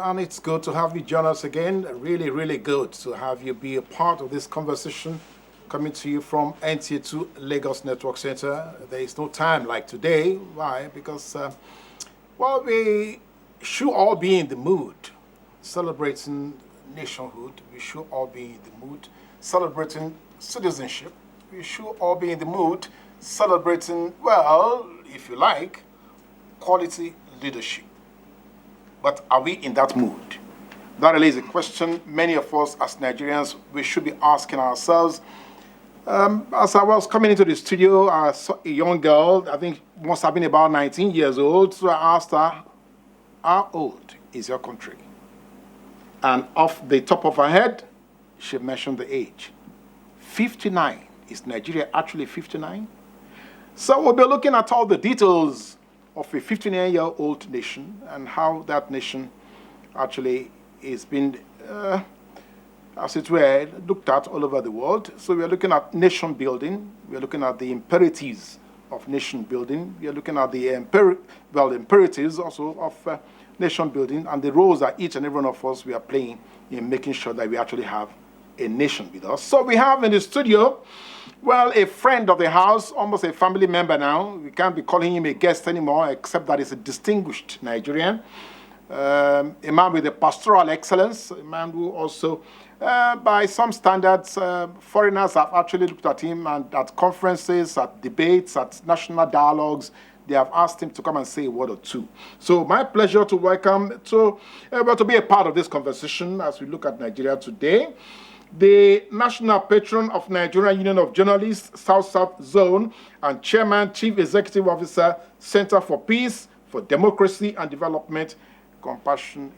and it's good to have you join us again. Really, really good to have you be a part of this conversation coming to you from NTA2 Lagos Network Center. There is no time like today. Why? Because, well, we should all be in the mood celebrating nationhood. We should all be in the mood celebrating citizenship. We should all be in the mood celebrating, well, if you like, quality leadership. But are we in that mood? That really is a question many of us as Nigerians, we should be asking ourselves. As I was coming into the studio, I saw a young girl, I think must have been about 19 years old, so I asked her, how old is your country? And off the top of her head, she mentioned the age. 59. Is Nigeria actually 59? So we'll be looking at all the details of a 59-year-old nation and how that nation actually is being, as it were, looked at all over the world. So we're looking at nation building. We're looking at the imperatives of nation building. We're looking at the imperatives also of nation building and the roles that each and every one of us we are playing in making sure that we actually have a nation with us. So we have in the studio, well, a friend of the house, almost a family member now. We can't be calling him a guest anymore, except that he's a distinguished Nigerian. A man with a pastoral excellence, a man who also, by some standards, foreigners have actually looked at him and at conferences, at debates, at national dialogues. They have asked him to come and say a word or two. So my pleasure to welcome, to be a part of this conversation as we look at Nigeria today. The National Patron of Nigerian Union of Journalists, South-South Zone, and Chairman, Chief Executive Officer, Center for Peace, for Democracy and Development, Compassion.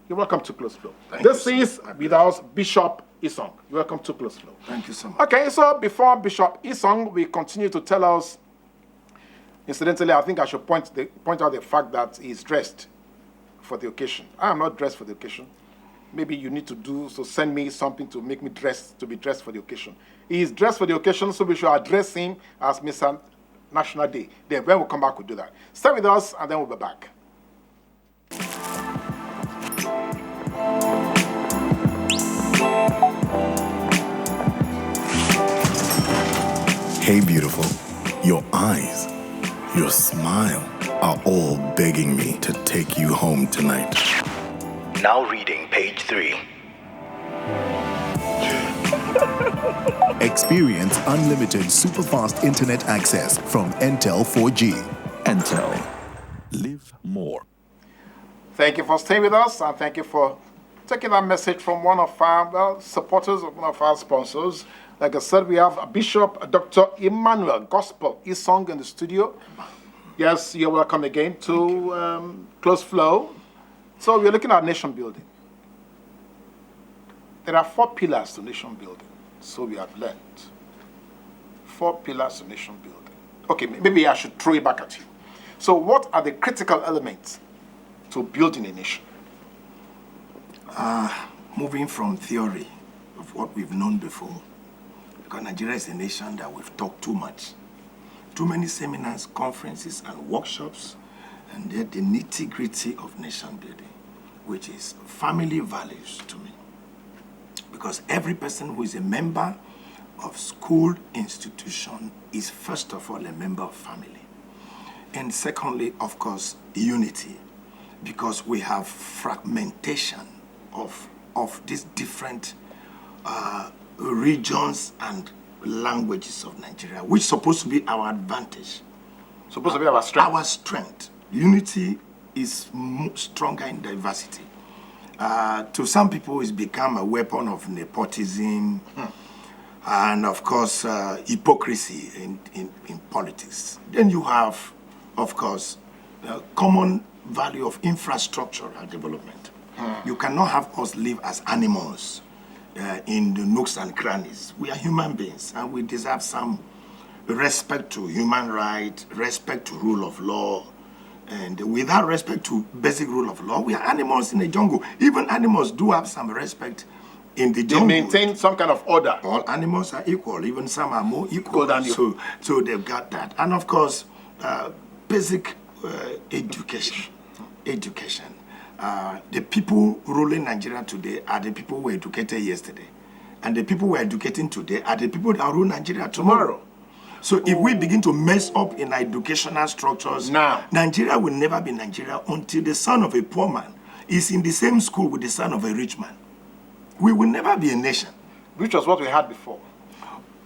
You're welcome to Close Flow. This is with us, Bishop Isong. You're welcome to Close Flow. Thank you so much. Okay, so before Bishop Isong, we continue to tell us, incidentally, I think I should point out the fact that he's dressed for the occasion. I am not dressed for the occasion. Maybe you need to do, so send me something to make me to be dressed for the occasion. He is dressed for the occasion, so we should address him as Mr. National Day. Then when we come back, we'll do that. Stay with us, and then we'll be back. Hey, beautiful. Your eyes, your smile are all begging me to take you home tonight. Now reading page 3. Experience unlimited superfast internet access from Entel 4G. Entel. Live more. Thank you for staying with us, and thank you for taking that message from one of our supporters, of one of our sponsors. Like I said, we have Bishop Dr. Emmanuel Gospel Isong in the studio. Yes, you're welcome again to Close Flow. So we're looking at nation building. There are 4 pillars to nation building. So we have learned. 4 pillars to nation building. Okay, maybe I should throw it back at you. So what are the critical elements to building a nation? Moving from theory of what we've known before, because Nigeria is a nation that we've talked too much. Too many seminars, conferences, and workshops, and they're the nitty-gritty of nation building, which is family values to me. Because every person who is a member of school institution is first of all a member of family. And secondly, of course, unity, because we have fragmentation of these different regions and languages of Nigeria, which is supposed to be our advantage. Supposed to be our strength. Our strength. Unity is stronger in diversity. To some people, it's become a weapon of nepotism and, of course, hypocrisy in politics. Then you have, of course, common value of infrastructure and development. You cannot have us live as animals in the nooks and crannies. We are human beings, and we deserve some respect to human rights, respect to rule of law. And without respect to basic rule of law, we are animals in the jungle. Even animals do have some respect in the jungle. They maintain some kind of order. All animals are equal. Even some are more equal than you. So they've got that. And of course, basic education. the people ruling Nigeria today are the people who were educated yesterday. And the people who are educating today are the people that rule Nigeria tomorrow. So if we begin to mess up in our educational structures, now Nigeria will never be Nigeria until the son of a poor man is in the same school with the son of a rich man. We will never be a nation. Which was what we had before.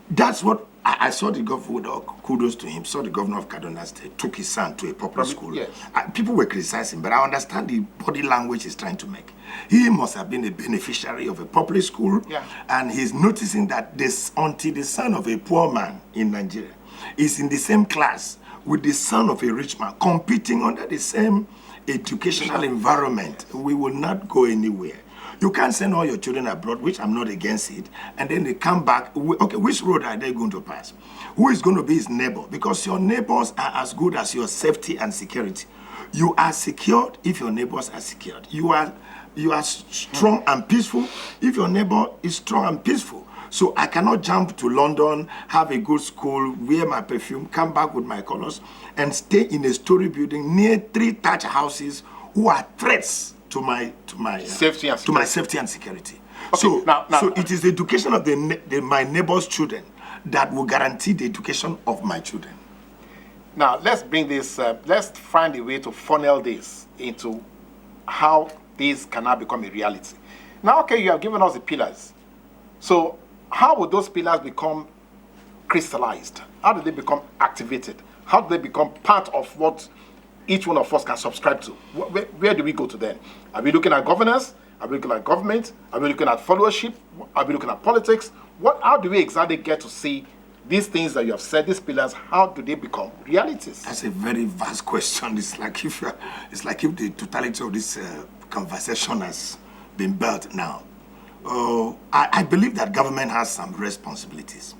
That's what I saw the governor, kudos to him, saw the governor of Kaduna State, took his son to a public school. Yes. People were criticizing, but I understand the body language he's trying to make. He must have been a beneficiary of a public school, and he's noticing that until the son of a poor man in Nigeria is in the same class with the son of a rich man, competing under the same educational environment, we will not go anywhere. You can't send all your children abroad, which I'm not against it, and then they come back. Okay, which road are they going to pass? Who is going to be his neighbor? Because your neighbors are as good as your safety and security. You are secured if your neighbors are secured. You are strong and peaceful if your neighbor is strong and peaceful. So I cannot jump to London, have a good school, wear my perfume, come back with my colors, and stay in a story building near 3 thatch houses who are threats to my safety and security. Okay, so so it is the education of my neighbor's children that will guarantee the education of my children. Now let's bring this. Let's find a way to funnel this into how this can now become a reality. Now, okay, you have given us the pillars. So how would those pillars become crystallized? How do they become activated? How do they become part of what each one of us can subscribe to? Where do we go to then? Are we looking at governance? Are we looking at government? Are we looking at fellowship? Are we looking at politics? How do we exactly get to see these things that you have said, these pillars, how do they become realities? That's a very vast question. It's like if the totality of this conversation has been built now. I believe that government has some responsibilities,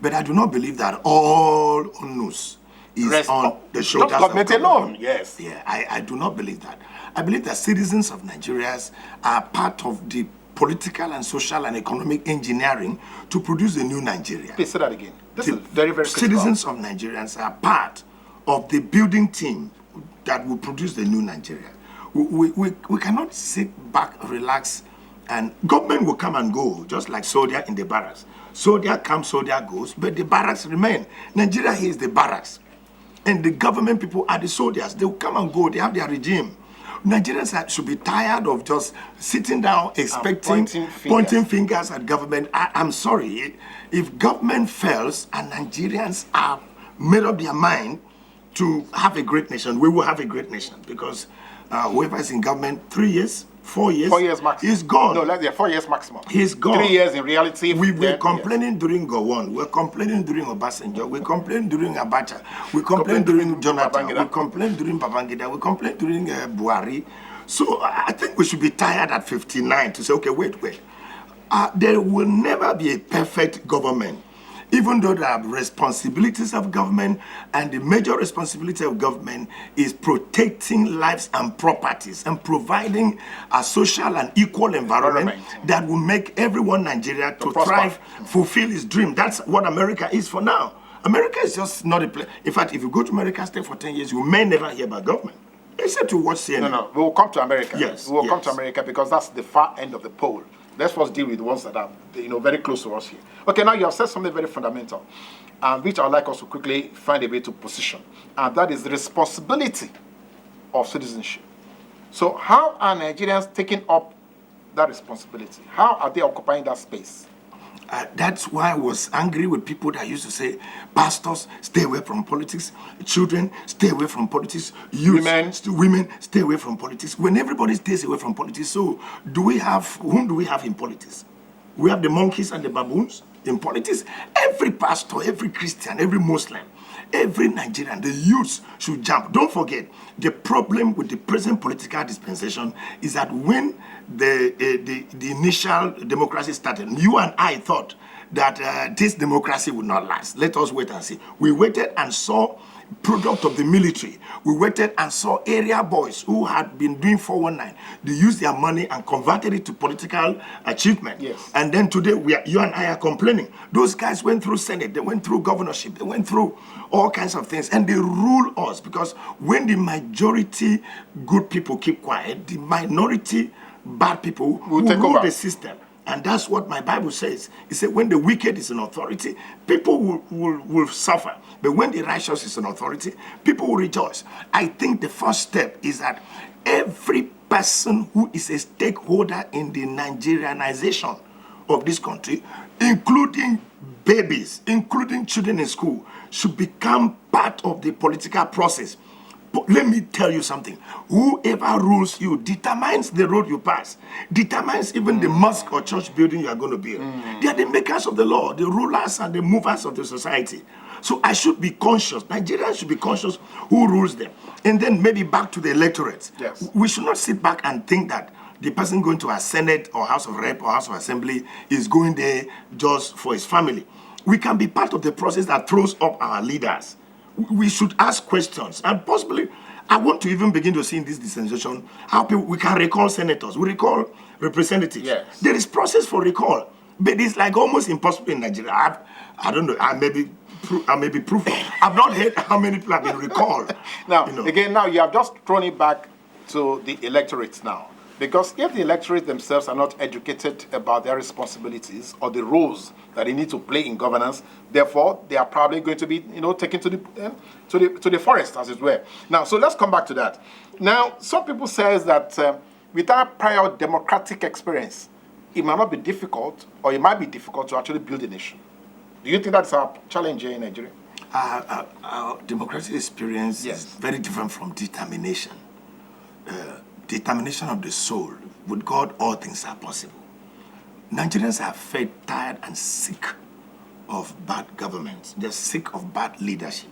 but I do not believe that all onus is on the shoulders of government alone. Yes. Yeah, I do not believe that. I believe that citizens of Nigeria are part of the political and social and economic engineering to produce a new Nigeria. Please say that again. This is very, very critical. Citizens of Nigerians are part of the building team that will produce the new Nigeria. We cannot sit back, relax, and government will come and go, just like soldier in the barracks. Soldier comes, soldier goes, but the barracks remain. Nigeria is the barracks. And the government people are the soldiers. They will come and go, they have their regime. Nigerians should be tired of just sitting down, expecting, pointing fingers at government. I'm sorry, if government fails and Nigerians are made up their mind to have a great nation, we will have a great nation, because whoever is in government 3 years, 4 years, 4 years maximum. He's gone. No, 4 years maximum. He's gone. 3 years in reality. We were complaining during Gowon. We're complaining during Obasanjo. We complained during Abacha. We complained during Jonathan. We complained during Babangida. We complained during Buhari. So I think we should be tired at 59 to say, okay, wait. There will never be a perfect government. Even though there are responsibilities of government, and the major responsibility of government is protecting lives and properties and providing a social and equal environment that will make everyone Nigeria to thrive, fulfill his dream. That's what America is for now. America is just not a place. In fact, if you go to America, stay for 10 years, you may never hear about government, except to watch CNN. No, we will come to America. Yes, we will come to America, because that's the far end of the pole. Let's first deal with the ones that are, very close to us here. Okay, now you have said something very fundamental, which I'd like us to quickly find a way to position, and that is the responsibility of citizenship. So how are Nigerians taking up that responsibility? How are they occupying that space? That's why I was angry with people that used to say, pastors, stay away from politics, children, stay away from politics, youth, women, stay away from politics. When everybody stays away from politics, so whom do we have in politics? We have the monkeys and the baboons in politics. Every pastor, every Christian, every Muslim, every Nigerian, the youths should jump. Don't forget, the problem with the present political dispensation is that when the initial democracy started, you and I thought that this democracy would not last. Let us wait and see. We waited and saw product of the military. We waited and saw area boys who had been doing 419. They used their money and converted it to political achievement. Yes. And then today, you and I are complaining. Those guys went through Senate, they went through governorship, they went through all kinds of things, and they rule us, because when the majority good people keep quiet, the minority bad people will take rule over the system. And that's what my Bible says. It said when the wicked is in authority, people will suffer. But when the righteous is in authority, people will rejoice. I think the first step is that every person who is a stakeholder in the Nigerianization of this country, including babies, including children in school, should become part of the political process. But let me tell you something. Whoever rules you determines the road you pass, determines even the mosque or church building you are going to build. They are the makers of the law, the rulers and the movers of the society. So I should be conscious. Nigerians should be conscious who rules them. And then maybe back to the electorate. Yes. We should not sit back and think that the person going to a Senate or House of Rep or House of Assembly is going there just for his family. We can be part of the process that throws up our leaders. We should ask questions, and possibly, I want to even begin to see in this dispensation how we can recall senators, we recall representatives. Yes. There is process for recall, but it's like almost impossible in Nigeria. I don't know. I may be proof. I've not heard how many people have been recalled. Now, you know. again, now you have just thrown it back to the electorate now. Because if the electorate themselves are not educated about their responsibilities or the roles that they need to play in governance, therefore they are probably going to be, taken to the forest, as it were. Now, so let's come back to that. Now, some people say that without prior democratic experience, it might not be difficult, or it might be difficult to actually build a nation. Do you think that's our challenge here in Nigeria? Our democratic experience is very different from determination. Determination of the soul. With God, all things are possible. Nigerians are fed, tired, and sick of bad government. They're sick of bad leadership.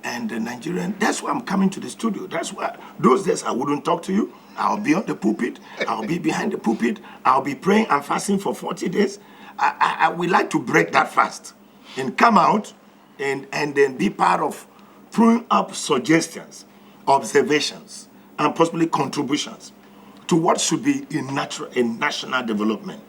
And the Nigerian, that's why I'm coming to the studio. That's why those days I wouldn't talk to you. I'll be on the pulpit. I'll be behind the pulpit. I'll be praying and fasting for 40 days. I would like to break that fast and come out and then be part of throwing up suggestions, observations, and possibly contributions to what should be a national development.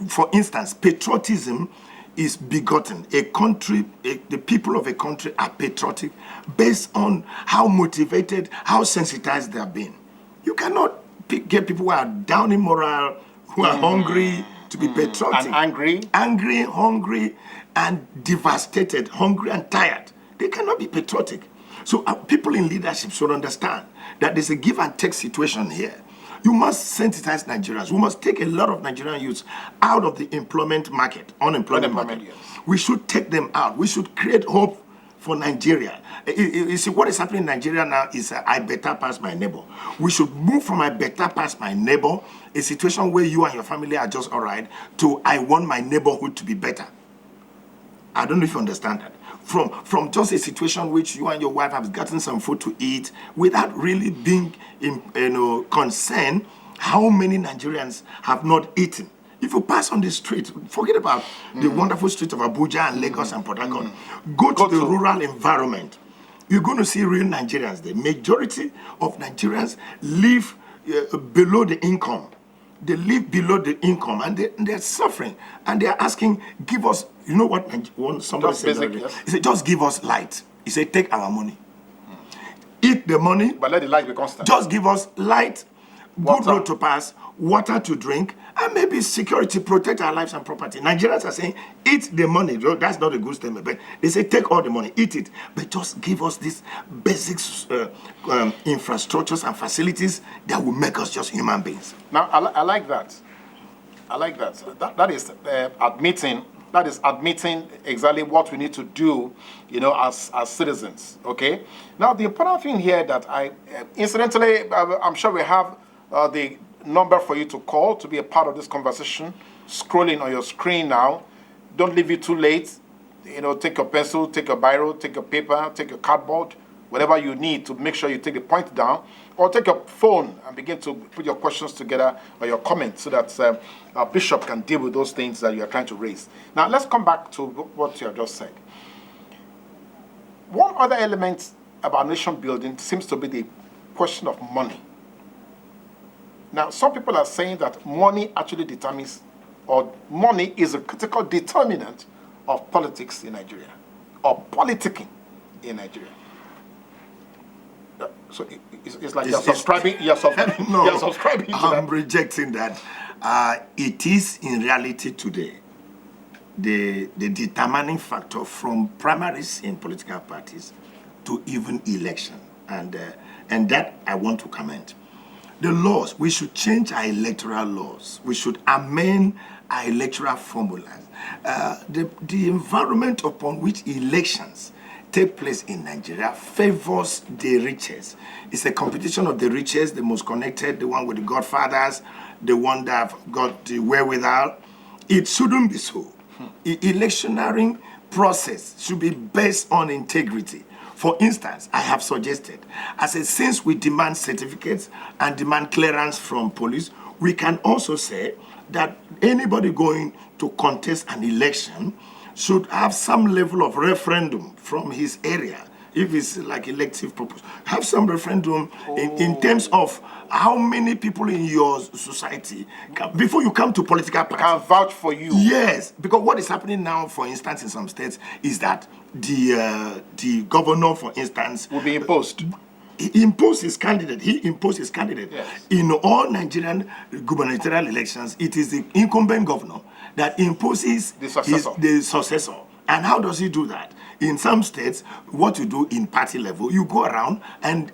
For instance, patriotism is begotten. A country, the people of a country are patriotic based on how motivated, how sensitized they have been. You cannot get people who are down in morale, who are hungry, to be patriotic. And angry. Angry, hungry, and devastated, hungry and tired. They cannot be patriotic. So people in leadership should understand that there's a give and take situation here. You must sensitize Nigerians. We must take a lot of Nigerian youths out of the unemployment market. Yes. We should take them out. We should create hope for Nigeria. You see, what is happening in Nigeria now is I better pass my neighbor. We should move from I better pass my neighbor, a situation where you and your family are just all right, to I want my neighborhood to be better. I don't know if you understand that. From just a situation which you and your wife have gotten some food to eat without really being concerned how many Nigerians have not eaten. If you pass on the street, forget about the wonderful street of Abuja and Lagos and Port Harcourt. Go to the rural environment. You're going to see real Nigerians. The majority of Nigerians live below the income. They live below the income and they're suffering. And they're asking, give us, you know what somebody said earlier? He said, just give us light. He said, take our money. Eat the money. But let the light be constant. Just give us light, Water. good road to pass, water to drink, and maybe security, protect our lives and property. Nigerians are saying, eat the money. That's not a good statement, but they say, take all the money, eat it. But just give us these basic infrastructures and facilities that will make us just human beings. Now, I like that. I like that. That is admitting. That is admitting exactly what we need to do, as citizens. Okay. Now, the important thing here that incidentally, I'm sure we have the number for you to call to be a part of this conversation. Scrolling on your screen now. Don't leave it too late. Take your pencil, take your biro, take your paper, take your cardboard, whatever you need to make sure you take the point down, or take your phone and begin to put your questions together or your comments so that our bishop can deal with those things that you are trying to raise. Now, let's come back to what you have just said. one other element about nation building seems to be the question of money. Now, some people are saying that money actually determines, or money is a critical determinant of politics in Nigeria, or politicking in Nigeria. So it's like you're subscribing. No, you're subscribing to I'm that. rejecting that. It is in reality today the determining factor from primaries in political parties to even election, and that I want to comment. The laws, we should change our electoral laws. We should amend our electoral formulas. The environment upon which elections take place in Nigeria favors the richest. It's a competition of the richest, the most connected, the one with the godfathers, the one that have got the wherewithal. It shouldn't be so. Electioneering process should be based on integrity. For instance, I have suggested, since we demand certificates and demand clearance from police, we can also say that anybody going to contest an election should have some level of referendum from his area. If it's like elective purpose, have some referendum in terms of how many people in your society before you come to political party Can vouch for you. Yes, because what is happening now, for instance, in some states, is that the governor, for instance, will be imposed. He imposed his candidate. Yes. In all Nigerian gubernatorial elections, it is the incumbent governor that imposes The successor. the successor. And how does he do that? In some states, what you do in party level, you go around and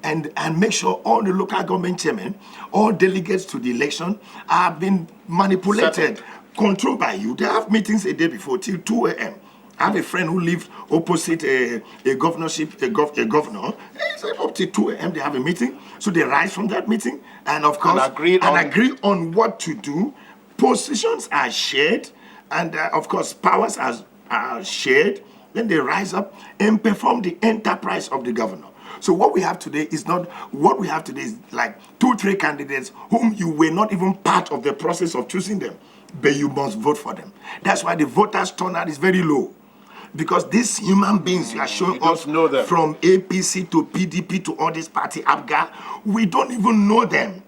make sure all the local government chairmen, all delegates to the election have been manipulated, Settled. controlled by you. They have meetings a day before till 2 a.m. I have a friend who lived opposite a governor. It's up to 2 a.m. They have a meeting. So they rise from that meeting and, of course, agree on what to do. Positions are shared and, of course, powers are shared. Then they rise up and perform the enterprise of the governor. So what we have today is like 2-3 candidates whom you were not even part of the process of choosing them, but you must vote for them. That's why the voters' turnout is very low. Because these human beings you are showing us from APC to PDP to all this party, ABGA, we don't even know them.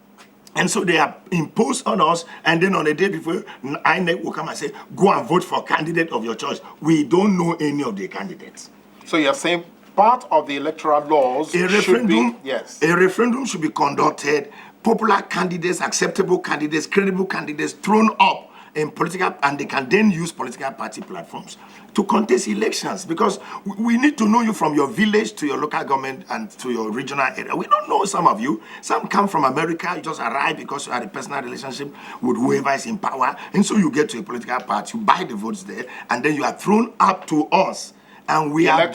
And so they are imposed on us, and then on the day before, INEC will come and say, go and vote for a candidate of your choice. We don't know any of the candidates. So you're saying part of the electoral laws A referendum should be conducted, popular candidates, acceptable candidates, credible candidates thrown up in political, and they can then use political party platforms to contest elections, because we need to know you from your village to your local government and to your regional area. We don't know some of you. Some come from America. You just arrive because you had a personal relationship with whoever is in power, and so you get to a political party, you buy the votes there, and then you are thrown up to us, and we are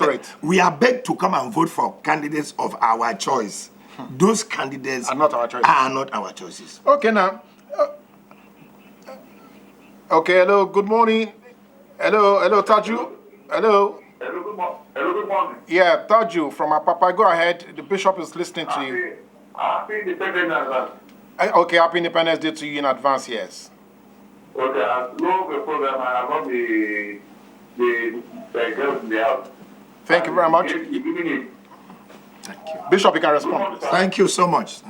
begged to come and vote for candidates of our choice. Those candidates are not our choices. Okay, now. Okay, hello, good morning. Hello, Taju. Hello, good morning. Yeah, Taju from Apapa. Go ahead. The bishop is listening to you. Happy Independence Day. Okay, happy Independence Day to you in advance, yes. Okay, I love the program. I love the girls in the house. Thank you very much. Thank you. Bishop, you can respond, please. Thank you so much.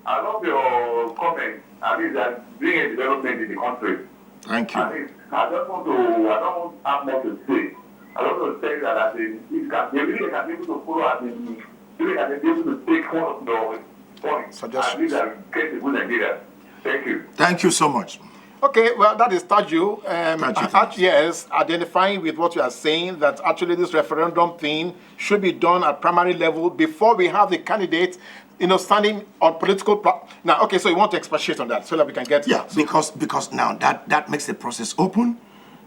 I love your comment. I mean that bring a development in the country. Thank you. I don't have more to say. I don't want to say that they really can be able to follow us in, really can be able to take one of the points. Suggestions. I think that get the good Nigeria. Thank you. Thank you so much. Okay, well, that is Taju. Taju. Yes, identifying with what you are saying, that actually this referendum thing should be done at primary level before we have the candidate, standing on political. Now, okay, so you want to expatiate on that so that we can get. Yeah, because now that makes the process open.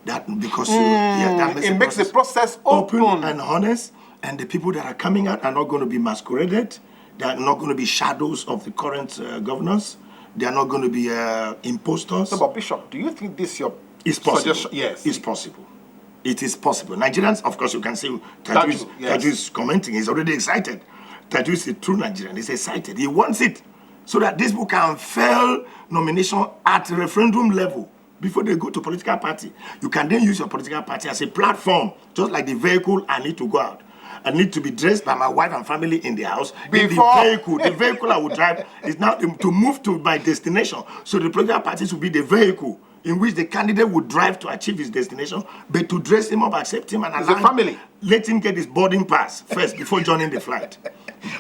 That makes the process open and honest, and the people that are coming out are not going to be masqueraded. They are not going to be shadows of the current governors. They are not going to be impostors. So, but Bishop, do you think this is possible? Suggestion? Yes, it's possible. It is possible. Nigerians, of course, you can see Taju is commenting. He's already excited. Taju is a true Nigerian. He's excited. He wants it so that this book can fail nomination at referendum level before they go to political party. You can then use your political party as a platform, just like the vehicle I need to go out. I need to be dressed by my wife and family in the house. Before. The vehicle I would drive is now to move to my destination. So the political parties will be the vehicle in which the candidate would drive to achieve his destination, but to dress him up, accept him, and It's a family. let him get his boarding pass first before joining the flight.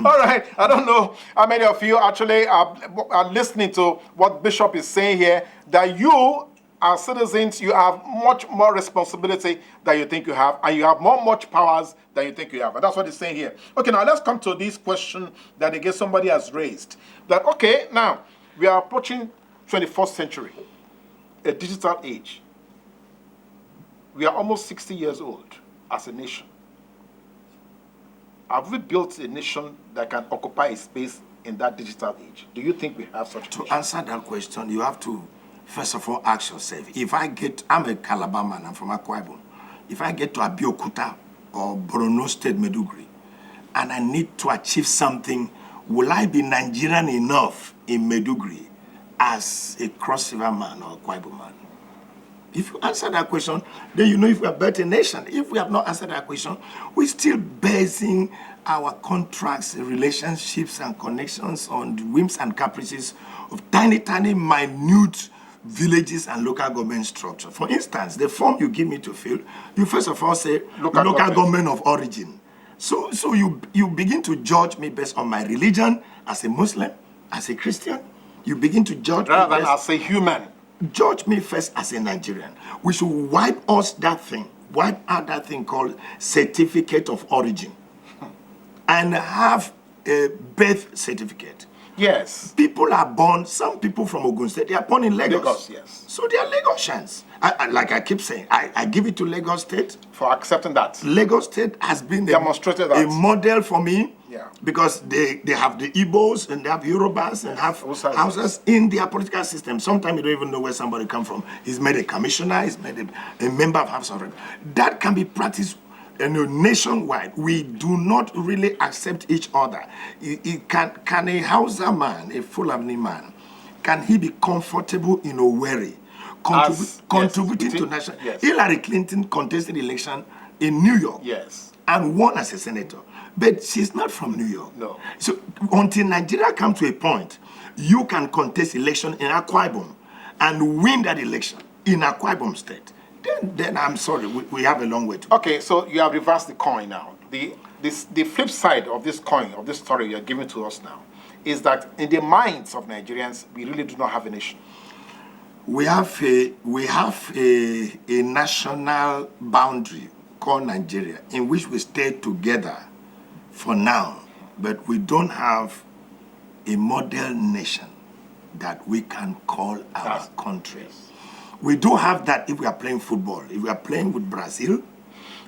All right. I don't know how many of you actually are listening to what Bishop is saying here, that you as citizens, you have much more responsibility than you think you have, and you have much powers than you think you have. And that's what he's saying here. Okay, now let's come to this question that again somebody has raised. That, okay, now we are approaching 21st century, a digital age. We are almost 60 years old as a nation. Have we built a nation that can occupy a space in that digital age? Do you think we have such a To nation? answer that question, you have to, first of all, ask yourself, I'm a Calabar man, I'm from Akwa Ibom. If I get to Abeokuta or Borno State, Maiduguri, and I need to achieve something, will I be Nigerian enough in Maiduguri as a cross-river man or Akwa Ibom man? If you answer that question, then you know if we are built a nation. If we have not answered that question, we're still basing our contracts, relationships, and connections on the whims and caprices of tiny, minute villages and local government structure. For instance, the form you give me to fill, you first of all say local government of origin. So you begin to judge me based on my religion as a Muslim, as a Christian. You begin to judge Rather me than as a human. Judge me first as a Nigerian. We should wipe out that thing called certificate of origin and have a birth certificate. Yes. People are born, some people from Ogun State, they are born in Lagos. Lagos, yes. So they are Lagosians. Like I keep saying, I give it to Lagos State. For accepting that. Lagos State has been Demonstrated a that. model for me. Yeah. Because they have the Igbos and they have Yorubas and have houses in their political system. Sometimes you don't even know where somebody come from. He's made a commissioner, he's made a member of House of Reps. That can be practiced nationwide. We do not really accept each other. Can a Hausa man, a Fulani man, can he be comfortable in Owerri, contributing to national? Yes. Hillary Clinton contested election in New York. Yes. And won as a senator. But she's not from New York. No. So until Nigeria comes to a point, you can contest election in Akwa Ibom and win that election in Akwa Ibom State. Then I'm sorry, we have a long way to go. Okay, so you have reversed the coin now. The flip side of this coin, of this story you're giving to us now, is that in the minds of Nigerians, we really do not have a nation. We have a national boundary called Nigeria, in which we stay together for now, but we don't have a model nation that we can call our country. Yes. We do have that if we are playing football. If we are playing with Brazil,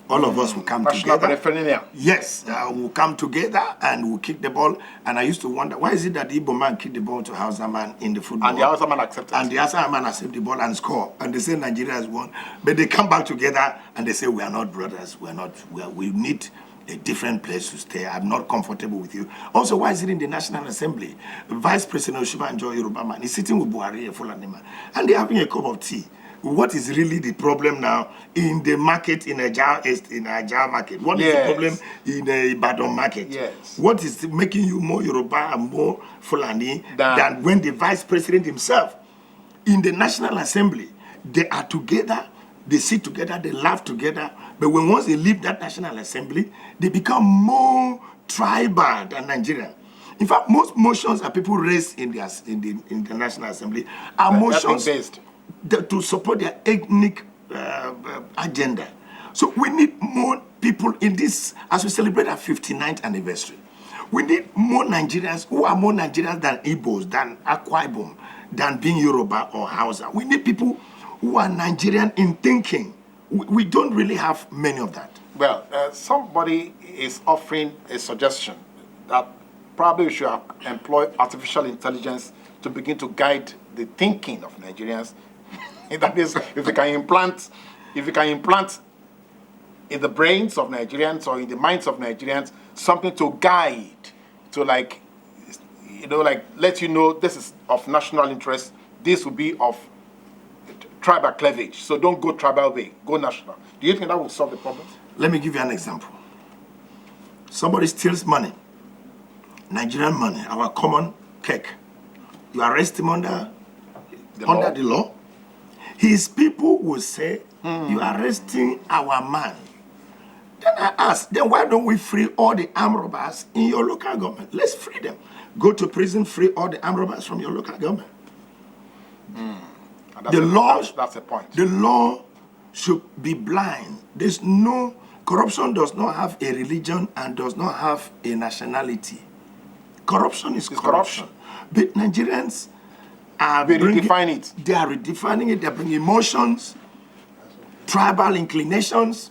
all of us will come National together. paraphernalia. Yes, we'll come together and we'll kick the ball. And I used to wonder, why is it that the Igbo man kicked the ball to Hausa man in the football? And the Hausa man accepted. And the Hausa man accept the ball and score. And they say Nigeria has won. But they come back together and they say, we are not brothers. We need a different place to stay. I'm not comfortable with you. Also, why is it in the National Assembly? Vice President Oshibanjo Yoruba man is sitting with Buhari, a Fulani man, and they're having a cup of tea. What is really the problem now in the market in Ajah market? What is the problem in the Ibadan market? Yes. What is making you more Yoruba and more Fulani than when the Vice President himself in the National Assembly, they are together, they sit together, they laugh together, but when once they leave that National Assembly, they become more tribal than Nigerian. In fact, most motions that people raise in the National Assembly are motions based to support their ethnic agenda. So we need more people in this, as we celebrate our 59th anniversary. We need more Nigerians who are more Nigerians than Igbos, than Akwa Ibom, than being Yoruba or Hausa. We need people who are Nigerian in thinking. We don't really have many of that. Well, somebody is offering a suggestion that probably we should employ artificial intelligence to begin to guide the thinking of Nigerians. That is, if we can implant in the brains of Nigerians or in the minds of Nigerians something to guide, to let you know this is of national interest, this will be of tribal cleavage. So don't go tribal way, go national. Do you think that will solve the problem? Let me give you an example. somebody steals money, Nigerian money, our common cake, you arrest him under the law. His people will say, you are arresting our man. Then I ask, then why don't we free all the armed robbers in your local government? Let's free them. Go to prison, free all the armed robbers from your local government. That's a point. The law should be blind. There's no, corruption does not have a religion and does not have a nationality. Corruption is corruption. But Nigerians are redefining it. They are redefining it. They bring emotions, tribal inclinations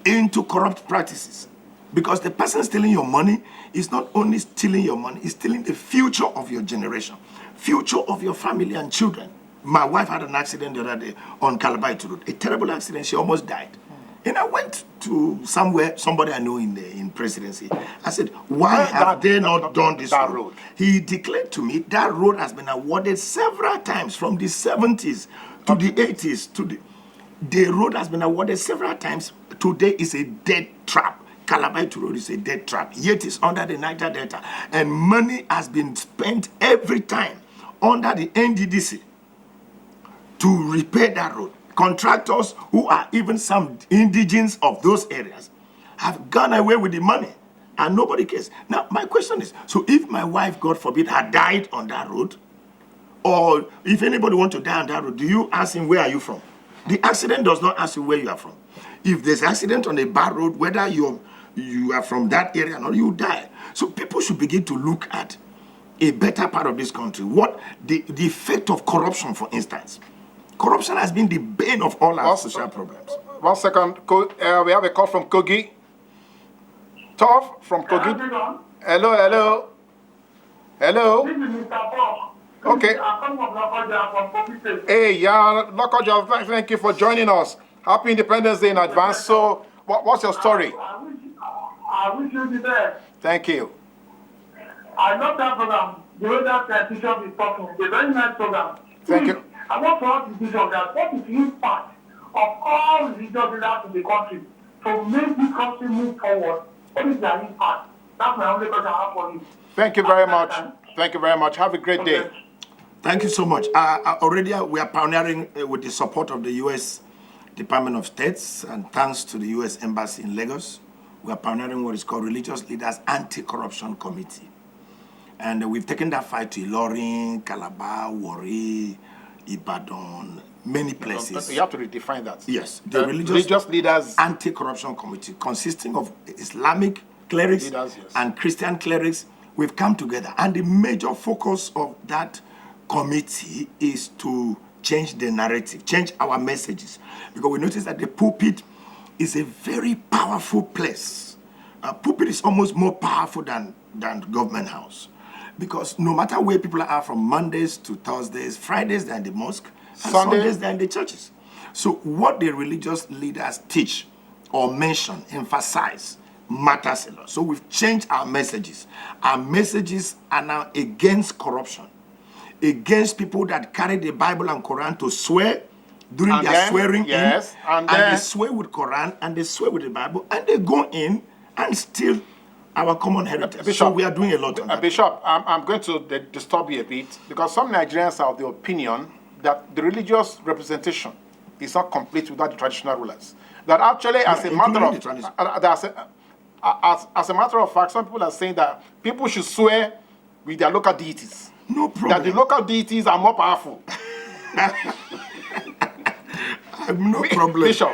into corrupt practices. Because the person stealing your money is not only stealing your money, he's stealing the future of your generation, future of your family and children. My wife had an accident the other day on Calabar Road. A terrible accident. She almost died. And I went to somewhere, somebody I know in presidency. I said, why have they not done this road? He declared to me that road has been awarded several times from the 70s to the 80s. The road has been awarded several times. Today is a dead trap. Calabar Road is a dead trap. Yet it's under the Niger Delta. And money has been spent every time under the NDDC to repair that road. Contractors who are even some indigenes of those areas have gone away with the money and nobody cares. Now, my question is, so if my wife, God forbid, had died on that road, or if anybody wants to die on that road, do you ask him, where are you from? The accident does not ask you where you are from. If there's accident on a bad road, whether you are from that area or not, you die. So people should begin to look at a better part of this country. What the effect of corruption, for instance. Corruption has been the bane of all our social problems. 1 second. We have a call from Kogi. Tov from Kogi. Hello. This is Mr. Bob. Okay. I'm from Lokoja from Kogi. Hey, yeah, Lokoja, thank you for joining us. Happy Independence Day in advance. So, what's your story? I wish you the best. Thank you. I love that program. The way that Bishop is talking. It's a very nice program. Thank you. I want to ask the Bishop that what is the impact of all religious leaders in the country to make this country move forward? What is their impact? That's my only question I have for you. Thank you very much. Thank you very much. Have a great day. Thank you so much. Already we are pioneering with the support of the U.S. Department of States, and thanks to the U.S. Embassy in Lagos, we are pioneering what is called Religious Leaders Anti-Corruption Committee. And we've taken that fight to Ilorin, Calabar, Warri, Ibadan, many places. You have to redefine that. Yes. The Religious Leaders Anti-Corruption Committee, consisting of Islamic clerics and Christian clerics. We've come together. And the major focus of that committee is to change the narrative, change our messages. Because we notice that the pulpit is a very powerful place. Pulpit is almost more powerful than government house. Because no matter where people are from Mondays to Thursdays, Fridays they're in the mosque, and Sundays they're in the churches. So what the religious leaders teach or mention, emphasize, matters a lot. So we've changed our messages. Our messages are now against corruption, against people that carry the Bible and Quran to swear during their swearing in, and they swear with Quran and they swear with the Bible, and they go in and steal our common heritage. Bishop, so we are doing a lot on that. Bishop, I'm going to disturb you a bit, because some Nigerians are of the opinion that the religious representation is not complete without the traditional rulers. That actually, as a matter of fact, some people are saying that people should swear with their local deities. No problem. That the local deities are more powerful. No problem. Bishop,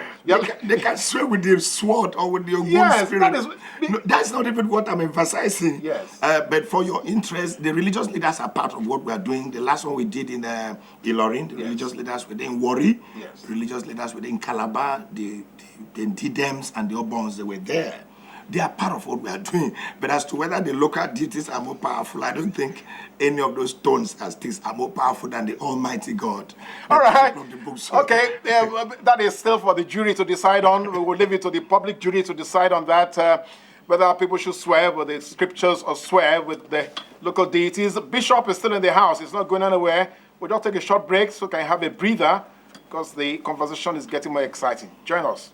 they can swear with their sword or with their own spirit. That's not even what I'm emphasizing. Yes. But for your interest, the religious leaders are part of what we are doing. The last one we did in Ilorin, the religious leaders within Warri, religious leaders within Calabar, the Didems and the Obons, they were there. They are part of what we are doing. But as to whether the local deities are more powerful, I don't think any of those stones and sticks are more powerful than the Almighty God. All right. Okay. That is still for the jury to decide on. We will leave it to the public jury to decide on that, whether people should swear with the scriptures or swear with the local deities. Bishop is still in the house. He's not going anywhere. We'll just take a short break so we can have a breather, because the conversation is getting more exciting. Join us.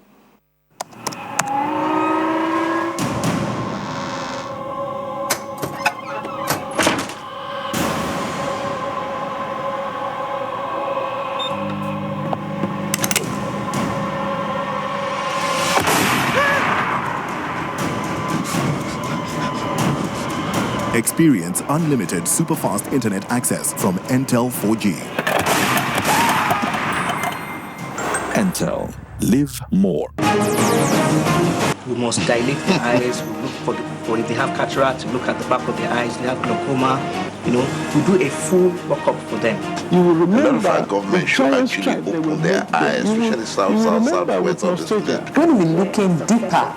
Experience unlimited super-fast internet access from Intel 4G. Intel. Live more. We must dilate the eyes. We look for if they have cataract, look at the back of their eyes. They have glaucoma. We do a full workup for them. You will remember a lot of our government should actually open their eyes, especially southwest of the state. We're going to be looking deeper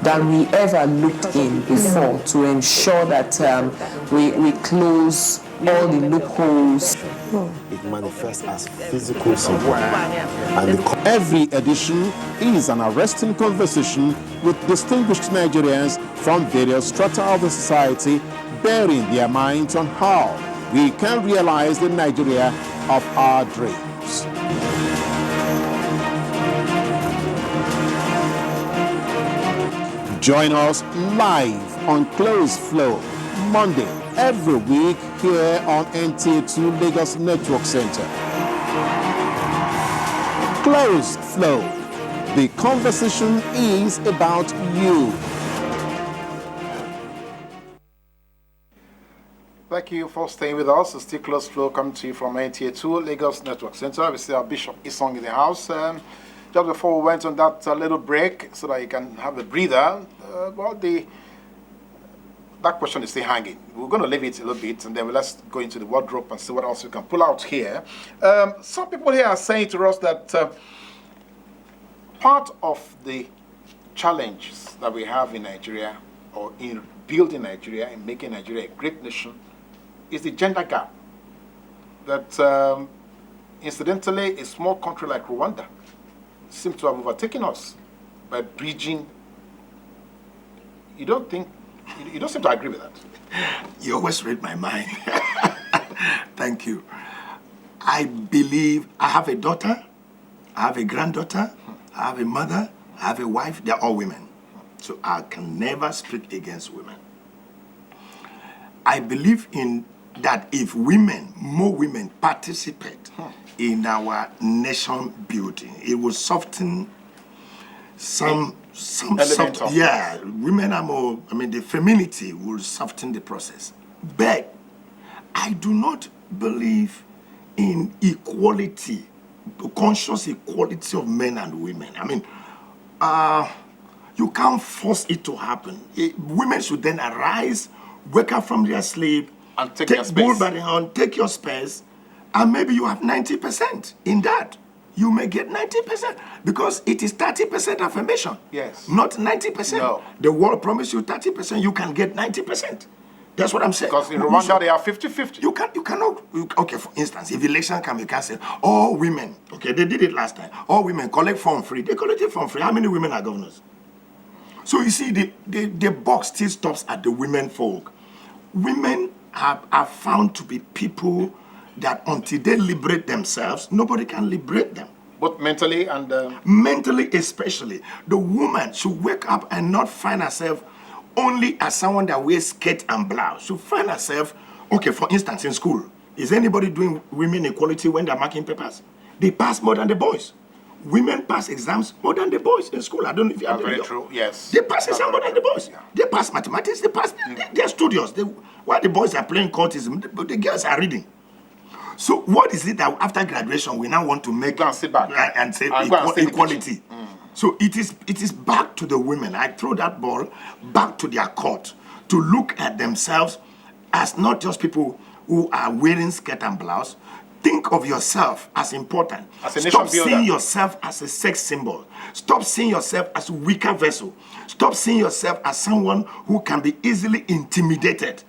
than we ever looked in before to ensure that we close all the loopholes. It manifests as physical symptoms. Every edition is an arresting conversation with distinguished Nigerians from various strata of the society, bearing their minds on how we can realize the Nigeria of our dreams. Join us live on Close Flow, Monday, every week here on NTA2 Lagos Network Center. Close Flow. The conversation is about you. Thank you for staying with us. It's still Close Flow coming to you from NTA2 Lagos Network Center. We see our Bishop Isong in the house. Just before we went on that little break, so that you can have a breather, that question is still hanging. We're going to leave it a little bit, and then let's go into the wardrobe and see what else we can pull out here. Some people here are saying to us that part of the challenges that we have in Nigeria, or in building Nigeria, and making Nigeria a great nation, is the gender gap. That, incidentally, a small country like Rwanda seems to have overtaken us by bridging. You don't seem to agree with that? You always read my mind. Thank you. I believe I have a daughter, I have a granddaughter, I have a mother, I have a wife. They're all women. So I can never speak against women. I believe in that if more women participate in our nation building, it will soften women are more, the femininity will soften the process. But I do not believe in equality, conscious equality of men and women. You can't force it to happen. Women should then arise, wake up from their sleep, and take bull by the horn, take your space, and maybe you have 90% in that. You may get 90% because it is 30% affirmation. Yes. Not 90%. No. The world promised you 30%, you can get 90%. That's what I'm saying. Because in Rwanda they are 50-50. You cannot, okay, for instance, if election come, you can say, all women, okay, they did it last time, all women collect form free. They collect it form free. How many women are governors? So you see, the box still stops at the women folk. Women are found to be people that until they liberate themselves, nobody can liberate them. Both mentally and... Mentally especially. The woman should wake up and not find herself only as someone that wears skirt and blouse. She'll find herself, okay, for instance, in school. Is anybody doing women equality when they're marking papers? They pass more than the boys. Women pass exams more than the boys in school. I don't know if you have very true, yes. They pass exams more than the boys. Yeah. They pass mathematics, they're studious. While the boys are playing courtism, the girls are reading. So what is it that after graduation we now want to make and sit back and say equality? So it is back to the women. I throw that ball back to their court to look at themselves as not just people who are wearing skirt and blouse. Think of yourself as important. As a Stop nation builder. seeing yourself as a sex symbol. Stop seeing yourself as a weaker vessel. Stop seeing yourself as someone who can be easily intimidated.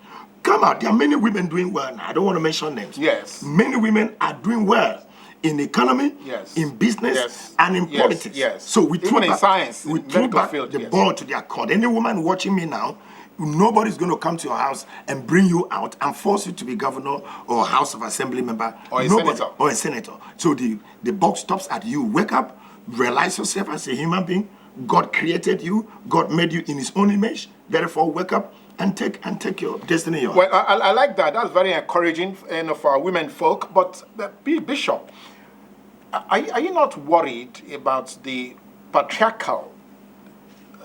Come out. There are many women doing well now. I don't want to mention names. Yes. Many women are doing well in economy, yes, in business, yes, and in politics. Yes. So we throw in science, we throw back field, the ball to their court. Any woman watching me now, nobody's going to come to your house and bring you out and force you to be governor or House of Assembly member. Or a senator. Or a senator. So the buck stops at you. Wake up, realize yourself as a human being. God created you. God made you in his own image. Therefore, wake up and take your destiny. Well, I like that. That's very encouraging for our women folk. But Bishop, are you not worried about the patriarchal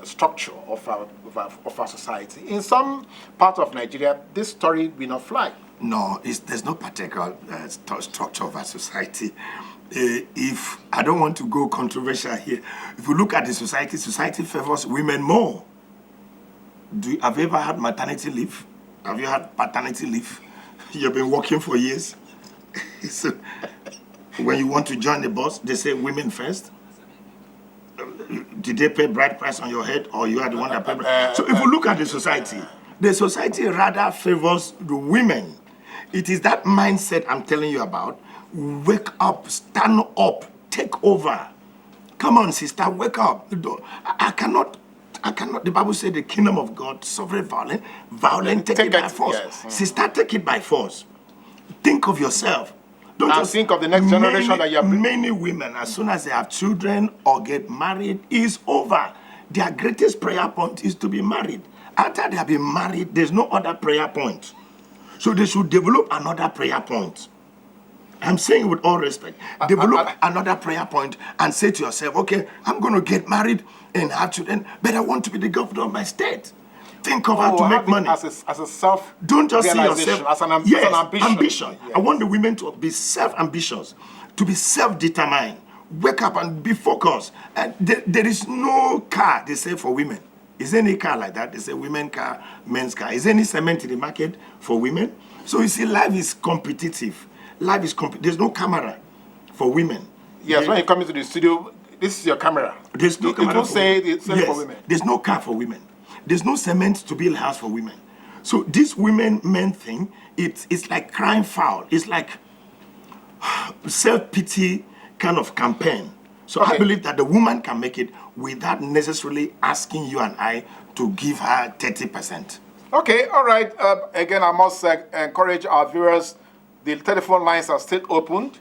structure of our society. In some part of Nigeria, this story will not fly. No, there's no particular structure of our society. If I don't want to go controversial here, if you look at the society favors women more. Have you ever had maternity leave? Have you had paternity leave? You've been working for years. So when you want to join the bus, they say women first. Did they pay bride price on your head, or you are the one that paid? So if you look at the society rather favors the women. It is that mindset I'm telling you about. Wake up, stand up, take over. Come on, sister, wake up. I cannot. The Bible said the kingdom of God suffered violent, take it by force. Yes. Sister, take it by force. Think of yourself. Don't just think of the next generation that you are bringing. Many women, as soon as they have children or get married, is over. Their greatest prayer point is to be married. After they have been married, there's no other prayer point. So they should develop another prayer point. I'm saying with all respect, develop another prayer point and say to yourself, okay, I'm going to get married and have children, but I want to be the governor of my state. Think of how to make money. As a self. Don't just see yourself as an ambition. I want the women to be self-ambitious, to be self-determined. Wake up and be focused. And there is no car, they say, for women. Is there any car like that? They say women car, men's car. Is there any cement in the market for women? So you see, life is competitive. There's no camera for women. Yes, when you come into the studio, this is your camera. There's no camera. It don't say it's for women. There's no car for women. There's no cement to build a house for women. So this men thing, it's like crying foul. It's like self-pity kind of campaign. So I believe that the woman can make it without necessarily asking you and I to give her 30%. Okay, all right. Again, I must encourage our viewers. The telephone lines are still opened.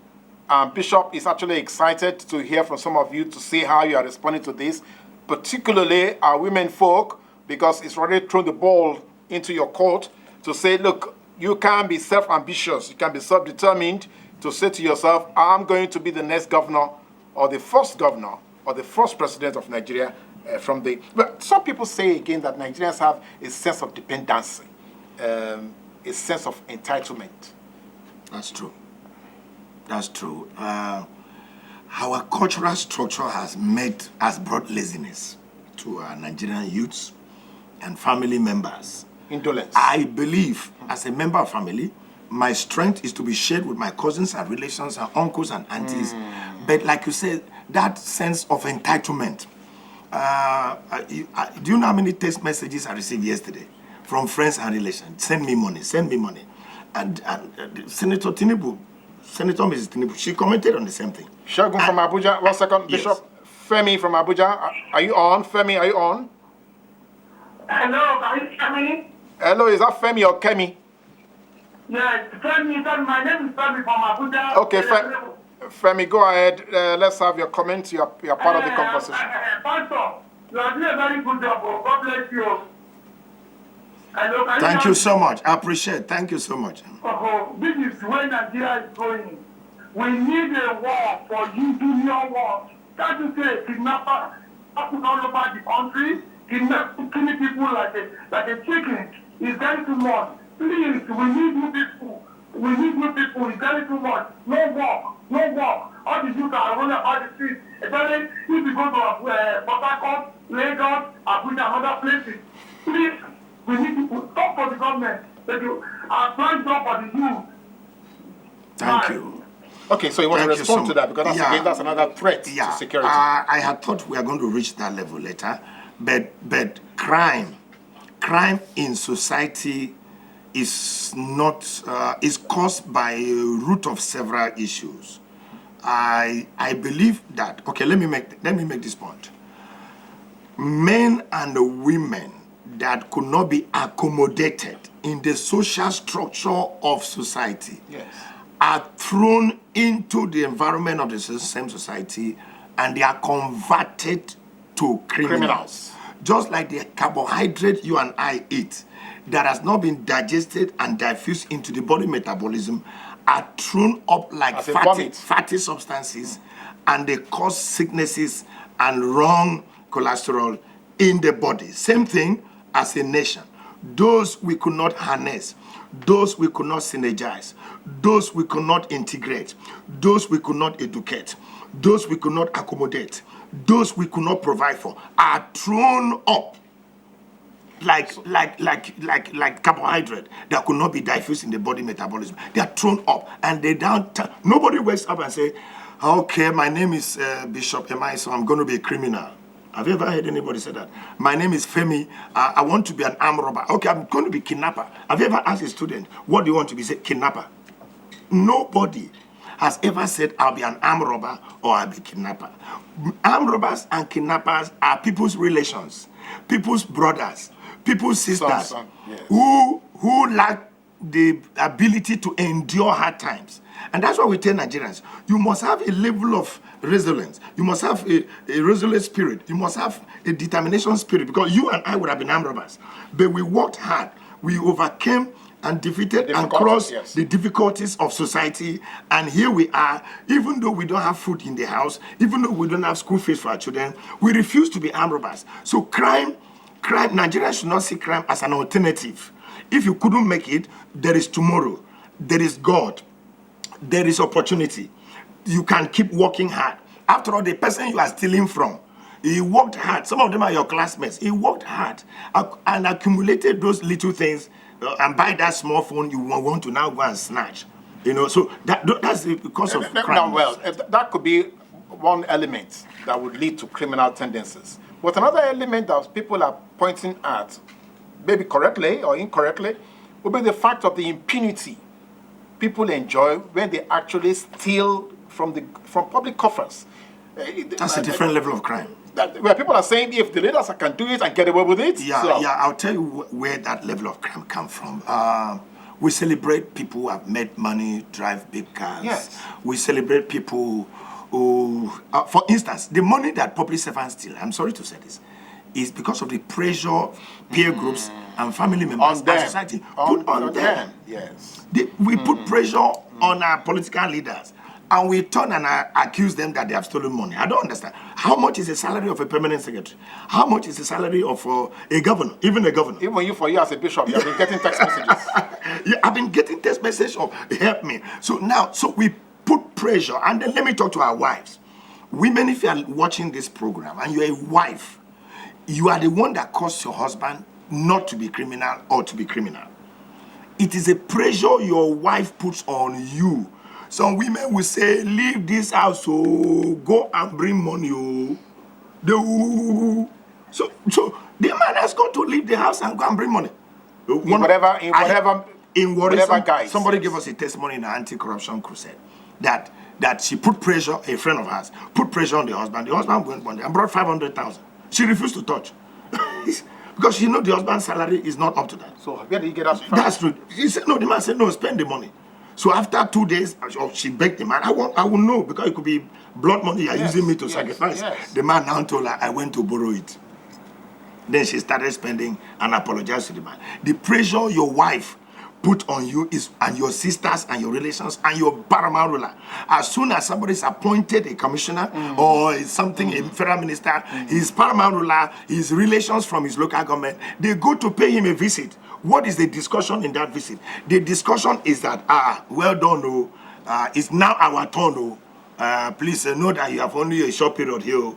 Bishop is actually excited to hear from some of you to see how you are responding to this, particularly our women folk, because it's already thrown the ball into your court to say, look, you can be self-ambitious, you can be self-determined to say to yourself, I'm going to be the next governor or the first president of Nigeria But some people say again that Nigerians have a sense of dependency, a sense of entitlement. That's true. That's true. Our cultural structure has brought laziness to our Nigerian youths and family members. Indolence. I believe, as a member of family, my strength is to be shared with my cousins and relations and uncles and aunties. But like you said, that sense of entitlement. Do you know how many text messages I received yesterday from friends and relations? Send me money, send me money. And Senator Mrs. Tinubu, she commented on the same thing. Shagun from Abuja, 1 second, yes. Bishop. Femi from Abuja, are you on? Femi, are you on? Hello, are you Femi? Hello, is that Femi or Kemi? Yes, Femi, my name is Femi from Abuja. Okay, Femi, go ahead. Let's have your comment. You are part of the conversation. Pastor, you are doing a very good job. God bless you. Hello, thank you so much. I appreciate it. Thank you so much. This is where Nigeria is going. We need a war for union war. Can't you say kidnappers all over the country, killing people like a chicken is very too much. Please, we need new people. We need new people. It's very too much. No work. No work. All the youth are running about the streets. Especially if you go to Port Harcourt, Lagos, Abuja, and other places. Please, we need people. Talk for the government. That you are trying to for the youth. Thank you. Okay, so you want to respond to that because that's another threat to security. I had thought we are going to reach that level later, but crime in society is not is caused by a root of several issues. I believe that. Okay, let me make this point. Men and women that could not be accommodated in the social structure of society. Yes. Are thrown into the environment of the same society and they are converted to criminals. Just like the carbohydrate you and I eat that has not been digested and diffused into the body metabolism are thrown up like fatty substances and they cause sicknesses and wrong cholesterol in the body. Same thing as a nation. Those we could not harness, those we could not synergize, those we could not integrate, those we could not educate, those we could not accommodate, those we could not provide for, are thrown up like carbohydrate that could not be diffused in the body metabolism. They are thrown up, and they don't. Nobody wakes up and say, "Okay, my name is Bishop Emmah Isong, I'm going to be a criminal." Have you ever heard anybody say that? My name is Femi. I want to be an armed robber. Okay, I'm going to be kidnapper. Have you ever asked a student, what do you want to be? Say, kidnapper. Nobody has ever said, I'll be an armed robber or I'll be kidnapper. Armed robbers and kidnappers are people's relations, people's brothers, people's sisters, yes, who lack the ability to endure hard times. And that's why we tell Nigerians, you must have a level of resilience. You must have a resolute spirit. You must have a determination spirit, because you and I would have been armed robbers. But we worked hard. We overcame and defeated and crossed the difficulties of society. And here we are, even though we don't have food in the house, even though we don't have school fees for our children, we refuse to be armed robbers. So crime, Nigerians should not see crime as an alternative. If you couldn't make it, there is tomorrow. There is God. There is opportunity. You can keep working hard. After all, the person you are stealing from, he worked hard. Some of them are your classmates. He worked hard and accumulated those little things, and buy that small phone you want to now go and snatch. You know, so that's the cause of crime. Well, that could be one element that would lead to criminal tendencies. But another element that people are pointing at, maybe correctly or incorrectly, would be the fact of the impunity people enjoy when they actually steal from public coffers. That's a different level of crime. Where people are saying, if the leaders can do it and get away with it. I'll tell you where that level of crime comes from. We celebrate people who have made money, drive big cars. Yes. We celebrate people who, for instance, the money that public servants steal, I'm sorry to say this, is because of the pressure peer groups and family members and society put on them. Yes. We put pressure on our political leaders, and we turn and accuse them that they have stolen money. I don't understand. How much is the salary of a permanent secretary? How much is the salary of a governor? Even a governor. Even for you as a bishop, you have been getting text messages. Yeah, I've been getting text messages of help me. So we put pressure, and then let me talk to our wives. Women, if you are watching this program and you're a wife, you are the one that caused your husband not to be criminal or to be criminal. It is a pressure your wife puts on you. Some women will say, leave this house, go and bring money. So the man has got to leave the house and go and bring money. In whatever guise. Somebody gave us a testimony in an anti-corruption crusade that she put pressure, a friend of hers, put pressure on the husband. The husband went one day and brought 500,000. She refused to touch. Because she know the husband's salary is not up to that. So where did you get that from? That's true. He said no. The man said no, spend the money. So after 2 days, she begged the man. I will know, because it could be blood money you're using me to sacrifice. Yes. The man now told her, I went to borrow it. Then she started spending and apologized to the man. The pressure your wife put on you and your sisters and your relations and your paramount ruler. As soon as somebody is appointed a commissioner or something, a federal minister, his paramount ruler, his relations from his local government, they go to pay him a visit. What is the discussion in that visit? The discussion is that, well done, it's now our turn, please know that you have only a short period here.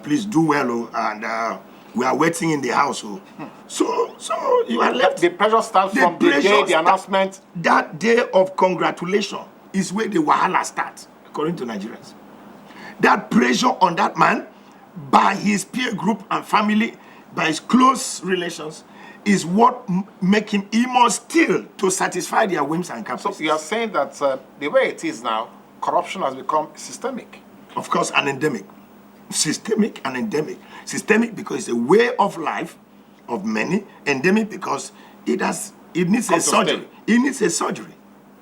Please do well, and we are waiting in the house. So you are left. The pressure starts from the day the announcement. That day of congratulation is where the wahala starts, according to Nigerians. That pressure on that man by his peer group and family, by his close relations, is what make him, he must steal to satisfy their whims and caprices. So you are saying that the way it is now, corruption has become systemic. Of course, and endemic. Systemic and endemic. Systemic because it's a way of life of many. Endemic because it needs a surgery. It needs a surgery.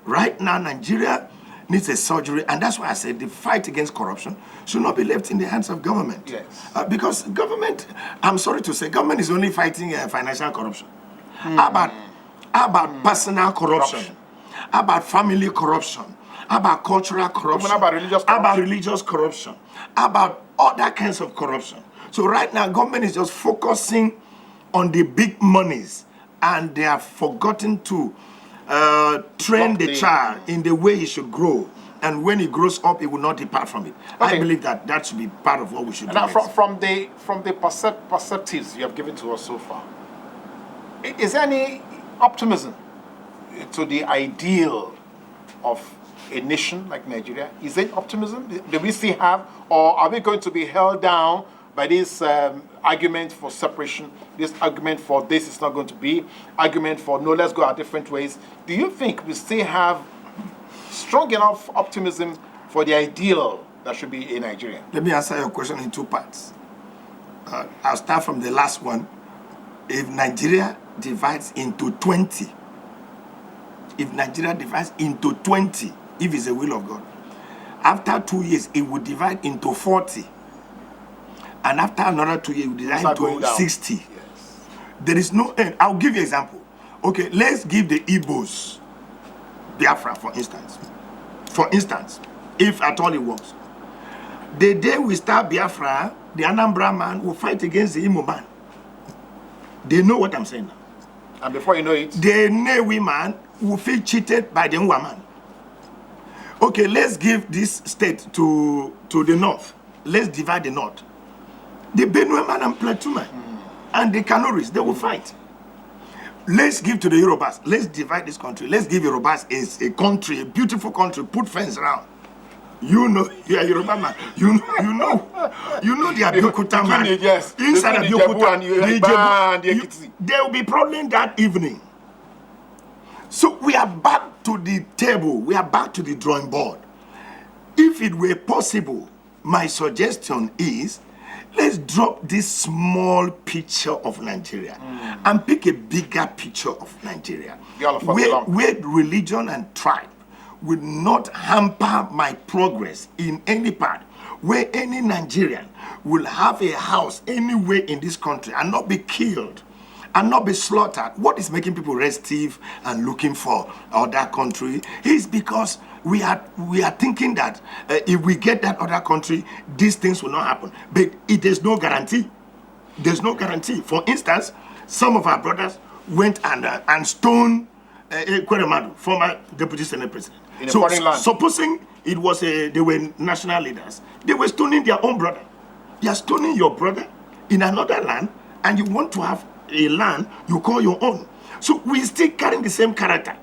Right now, Nigeria needs a surgery, and that's why I said the fight against corruption should not be left in the hands of government. Yes. Because government, I'm sorry to say, government is only fighting financial corruption. How about personal corruption? How about family corruption? How about cultural corruption? How about religious corruption? How about religious corruption? How about other kinds of corruption? So right now, government is just focusing on the big monies, and they have forgotten to train the child in the way he should grow. And when he grows up, he will not depart from it. Okay. I believe that should be part of what we should do. Now, from the perspectives you have given to us so far, is there any optimism to the ideal of a nation like Nigeria? Is there optimism? Do we still have, or are we going to be held down by this argument for separation, this argument for this is not going to be, argument for no, let's go our different ways? Do you think we still have strong enough optimism for the ideal that should be in Nigeria? Let me answer your question in two parts. I'll start from the last one. If Nigeria divides into 20, if it's the will of God, after 2 years, it will divide into 40. And after another 2 years, it will divide into 60. Yes. There is no end. I'll give you an example. Okay, let's give the Igbos Biafra, for instance. For instance, if at all it works. The day we start Biafra, the Anambra man will fight against the Imo man. They know what I'm saying now. And before you know it, the Newi man will feel cheated by the Nwa man. Okay, let's give this state to the north. Let's divide the north. The Benue man and Plateau man and the Canoris, they will fight. Let's give to the Yorubas. Let's divide this country. Let's give Yorubas a country, a beautiful country, put fence around. You know, you are Yoruba man. You know the Abeokuta man. Yes. Inside Abeokuta, there will be problem that evening. So we are back to the table. We are back to the drawing board. If it were possible, my suggestion is, let's drop this small picture of Nigeria and pick a bigger picture of Nigeria, where religion and tribe will not hamper my progress in any part, where any Nigerian will have a house anywhere in this country and not be killed and not be slaughtered. What is making people restive and looking for other country is because we are thinking that if we get that other country, these things will not happen. But there's no guarantee. There's no guarantee. For instance, some of our brothers went and stoned Kweremadu, former Deputy Senate President. In a foreign land. Supposing it was they were national leaders, they were stoning their own brother. You are stoning your brother in another land, and you want to have a land you call your own. So we still carrying the same character.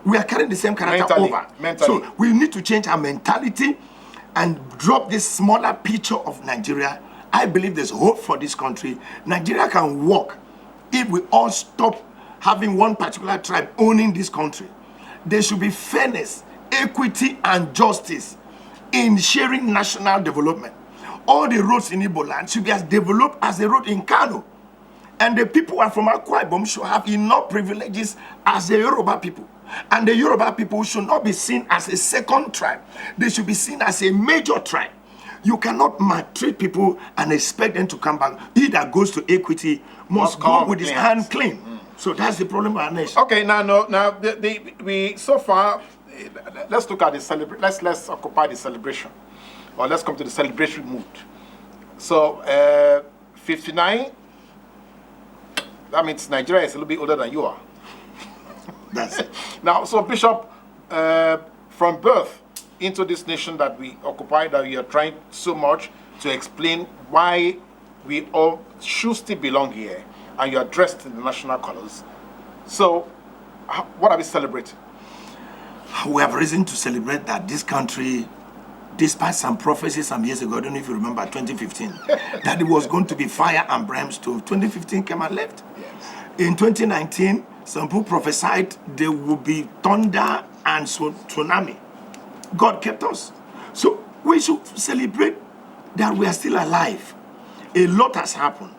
We are carrying the same character mentally. So we need to change our mentality and drop this smaller picture of Nigeria. I believe there's hope for this country. Nigeria can work if we all stop having one particular tribe owning this country. There should be fairness, equity, and justice in sharing national development. All the roads in Igbo land should be as developed as the road in Kano. And the people who are from Akwa Ibom should have enough privileges as the Yoruba people. And the Yoruba people should not be seen as a second tribe. They should be seen as a major tribe. You cannot maltreat people and expect them to come back. He that goes to equity must go with his hand clean. So that's the problem of our nation. Okay, now we so far, let's look at the celebration. Let's occupy the celebration, or let's come to the celebratory mood. So 59. That means Nigeria is a little bit older than you are. That's it. Now, so Bishop, from birth into this nation that we occupy, that we are trying so much to explain why we all should still belong here, and you are dressed in the national colors. So, what are we celebrating? We have reason to celebrate that this country, despite some prophecies some years ago, I don't know if you remember 2015, that it was going to be fire and brimstone. 2015 came and left. Yes. In 2019, some people prophesied there would be thunder and tsunami. God kept us. So we should celebrate that we are still alive. A lot has happened.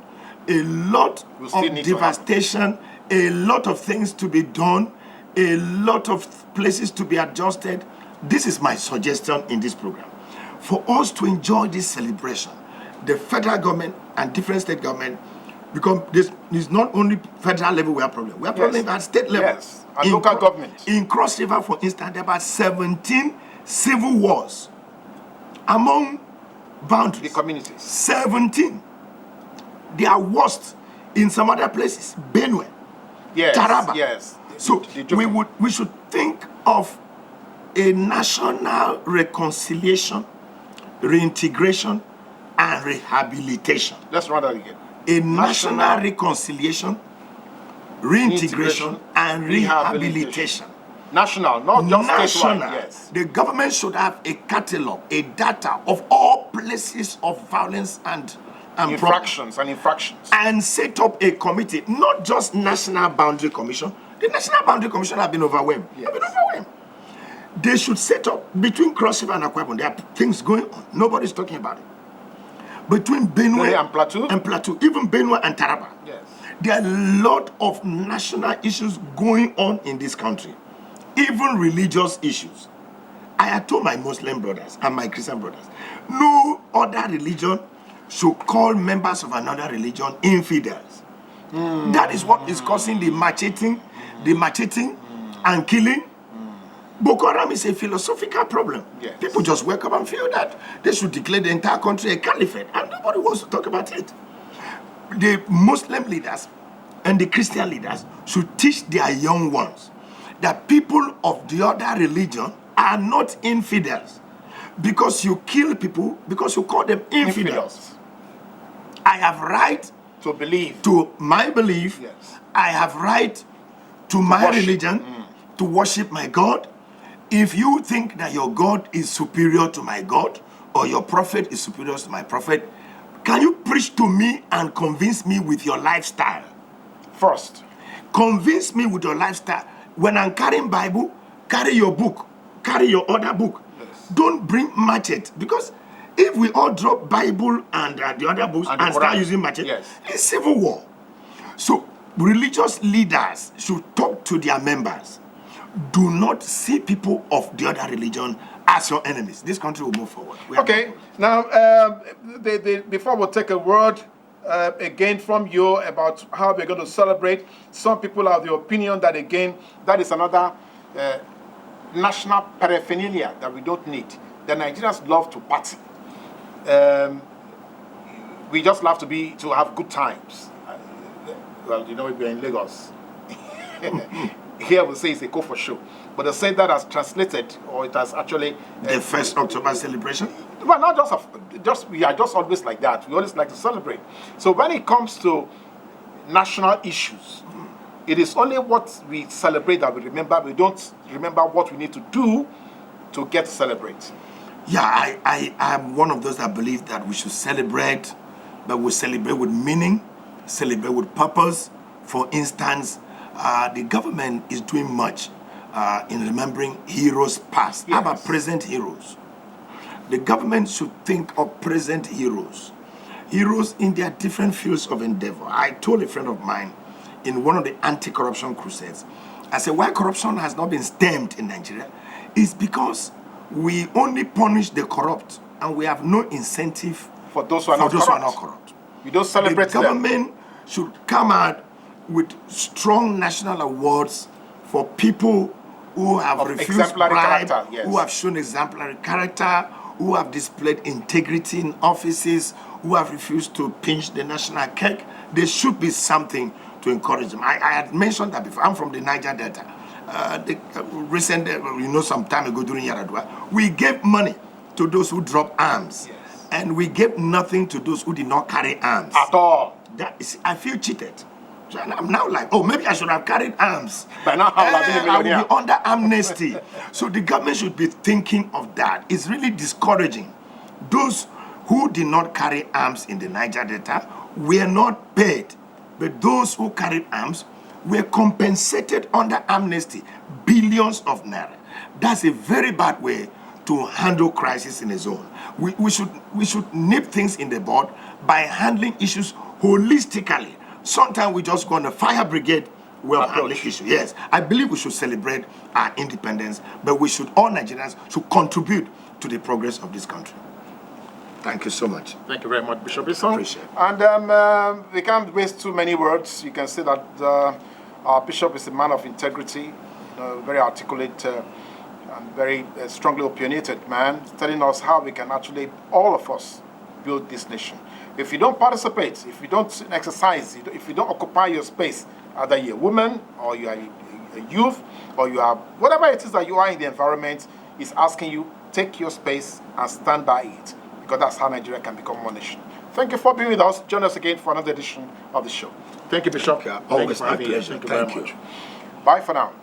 A lot of devastation, a lot of things to be done, a lot of places to be adjusted. This is my suggestion in this program. For us to enjoy this celebration, the federal government and different state government, because this is not only federal level we have problem. We have problem at state level. Yes, and local government. In Cross River, for instance, there are about 17 civil wars among boundaries. The communities. 17. They are worse in some other places. Benue, Yes, Taraba. yes. So we should think of a national reconciliation, reintegration, and rehabilitation. Let's run that again. A national reconciliation, reintegration, and rehabilitation. National, not just national. statewide. Yes. The government should have a catalog, a data of all places of violence and infractions, and set up a committee, not just National Boundary Commission. The National Boundary Commission have been overwhelmed. Yes. They should set up between Cross River and Akwa Ibom. There are things going on. Nobody's talking about it. Between Benue and Plateau, even Benue and Taraba. Yes. There are a lot of national issues going on in this country, even religious issues. I had told my Muslim brothers and my Christian brothers, no other religion should call members of another religion infidels. That is what is causing the macheting and killing. Boko Haram is a philosophical problem. Yes. People just wake up and feel that they should declare the entire country a caliphate, and nobody wants to talk about it. The Muslim leaders and the Christian leaders should teach their young ones that people of the other religion are not infidels. Because you kill people, because you call them infidels. I have right to believe. To my belief. Yes. I have right to my religion, to worship my God. If you think that your God is superior to my God, or your prophet is superior to my prophet, can you preach to me and convince me with your lifestyle? First. Convince me with your lifestyle. When I'm carrying Bible, carry your book, carry your other book. Yes. Don't bring machete, because if we all drop Bible and the other books and start using machete, it's civil war. So religious leaders should talk to their members. Do not see people of the other religion as your enemies. This country will move forward. Okay. Now, before we take a word again from you about how we're going to celebrate, some people have the opinion that, again, that is another national paraphernalia that we don't need. The Nigerians love to party. We just love to have good times. Well, you know, we're in Lagos. Here we say it's a go for show, but they say that has translated, or it has actually the 1st October celebration. Well, not just we are just always like that. We always like to celebrate. So when it comes to national issues, it is only what we celebrate that we remember. We don't remember what we need to do to get to celebrate. Yeah, I am one of those that believe that we should celebrate, but we celebrate with meaning, celebrate with purpose. For instance, the government is doing much in remembering heroes past. Yes. How about present heroes? The government should think of present heroes. Heroes in their different fields of endeavor. I told a friend of mine in one of the anti-corruption crusades, I said, why corruption has not been stemmed in Nigeria is because we only punish the corrupt and we have no incentive for those who are not corrupt. We don't celebrate them. The government should come out with strong national awards for people who have refused bribe, who have shown exemplary character, who have displayed integrity in offices, who have refused to pinch the national cake. There should be something to encourage them. I had mentioned that before. I'm from the Niger Delta. Some time ago during Yaradua, we gave money to those who dropped arms. Yes. And we gave nothing to those who did not carry arms. At all. I feel cheated. So I'm now like, oh, maybe I should have carried arms. But now I will be under amnesty. So the government should be thinking of that. It's really discouraging. Those who did not carry arms in the Niger Delta were not paid. But those who carried arms were compensated under amnesty. Billions of naira. That's a very bad way to handle crisis in a zone. We should nip things in the bud by handling issues holistically. Sometimes we just go on the fire brigade handling issues. Yes, I believe we should celebrate our independence, but all Nigerians should contribute to the progress of this country. Thank you so much. Thank you very much, Bishop Isong. Appreciate it. And we can't waste too many words. You can see that our bishop is a man of integrity, very articulate and very strongly opinionated man, telling us how we can actually, all of us, build this nation. If you don't participate, if you don't exercise, if you don't occupy your space, either you're a woman or you are a youth or you are whatever it is that you are in the environment, is asking you, take your space and stand by it, because that's how Nigeria can become one nation. Thank you for being with us. Join us again for another edition of the show. Thank you, Bishop. Always my pleasure. Thank you very much. Bye for now.